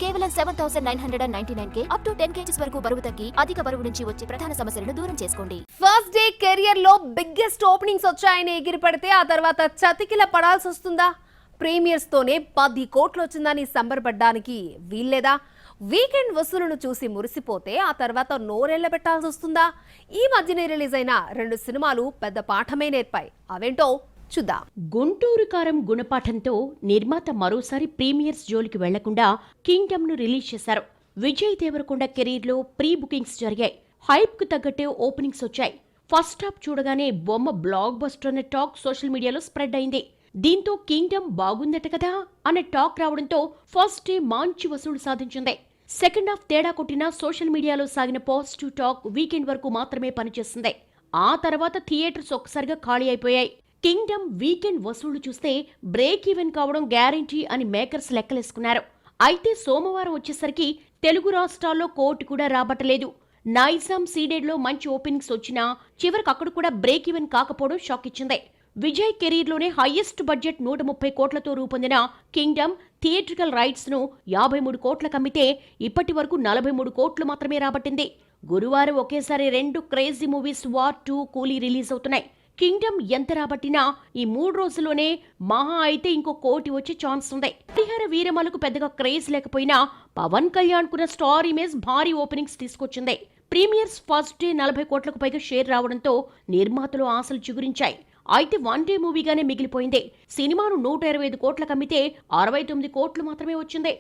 కేవలం 7,999K up to 10 kgs వరకు బరువు తగ్గి అధిక బరువు నుంచి వచ్చే ప్రధాన సమస్యలను దూరం చేసుకోండి. ఫస్ట్ డే కెరియర్ లో బిగ్గెస్ట్ ఓపెనింగ్స్ వచ్చాయని ఎగిరిపడితే ఆ తర్వాత చతికిల పడాల్సి వస్తుందా? ప్రీమియర్స్ తోనే 10 కోట్లు వచ్చిందని సంబరపడ్డానికి వీల్లేదా? వీకెండ్ వసూలును చూసి మురిసిపోతే ఆ తర్వాత నోరెళ్ల పెట్టాల్సి వస్తుందా? ఈ మధ్యనే రిలీజ్ అయిన 2 సినిమాలు పెద్ద పాఠమే నేర్పాయి. అవేంటో చూద్దాం. గుంటూరు కారం గుణపాఠంతో నిర్మాత మరోసారి ప్రీమియర్స్ జోలికి వెళ్లకుండా కింగ్డమ్ ను రిలీజ్ చేశారు. విజయ్ దేవరకొండ కెరీర్ లో ప్రీ బుకింగ్స్ జరిగాయి. హైప్ కు తగ్గట్టే ఓపెనింగ్స్ వచ్చాయి. ఫస్ట్ హాఫ్ చూడగానే బొమ్మ బ్లాక్ బస్టర్ అనే టాక్ సోషల్ మీడియాలో స్ప్రెడ్ అయింది. దీంతో కింగ్డమ్ బాగుందట కదా అనే టాక్ రావడంతో ఫస్ట్ డే మంచి వసూలు సాధించింది. సెకండ్ హాఫ్ తేడా కొట్టిన సోషల్ మీడియాలో సాగిన పాజిటివ్ టాక్ వీకెండ్ వరకు మాత్రమే పనిచేసింది. ఆ తర్వాత థియేటర్స్ ఒక్కసారిగా ఖాళీ అయిపోయాయి. కింగ్డమ్ వీకెండ్ వసూళ్లు చూస్తే బ్రేక్ ఈవెన్ కావడం గ్యారంటీ అని మేకర్స్ లెక్కలేసుకున్నారు. అయితే సోమవారం వచ్చేసరికి తెలుగు రాష్ట్రాల్లో కోటి కూడా రాబట్టలేదు. నైజాం సీడెడ్ లో మంచి ఓపెనింగ్స్ వచ్చినా చివరికి అక్కడ కూడా బ్రేక్ ఈవెన్ కాకపోవడం షాక్ ఇచ్చింది. విజయ్ కెరీర్ లోనే హైయెస్ట్ బడ్జెట్ 130 కోట్లతో రూపొందిన కింగ్డమ్ థియేట్రికల్ రైట్స్ ను 53 కోట్లకు అమ్మితే ఇప్పటి వరకు 43 కోట్లు మాత్రమే రాబట్టింది. గురువారం ఒకేసారి 2 క్రేజీ మూవీస్ వార్ 2, కూలీ రిలీజ్ అవుతున్నాయి. కింగ్డమ్ ఎంత రాబట్టినా ఈ 3 రోజుల్లోనే మహా అయితే ఇంకో కోటి వచ్చే ఛాన్స్ ఉంది. హరిహర వీరమలకు పెద్దగా క్రేజ్ లేకపోయినా పవన్ కళ్యాణ్ కున్న స్టార్ ఇమేజ్ భారీ ఓపెనింగ్స్ తీసుకొచ్చింది. ప్రీమియర్స్ ఫస్ట్ డే 40 కోట్లకు పైగా షేర్ రావడంతో నిర్మాతలు ఆశలు చిగురించాయి. అయితే వన్ డే మూవీగానే మిగిలిపోయింది. సినిమాను 125 కోట్లకు అమ్మితే 69 కోట్లు మాత్రమే వచ్చింది.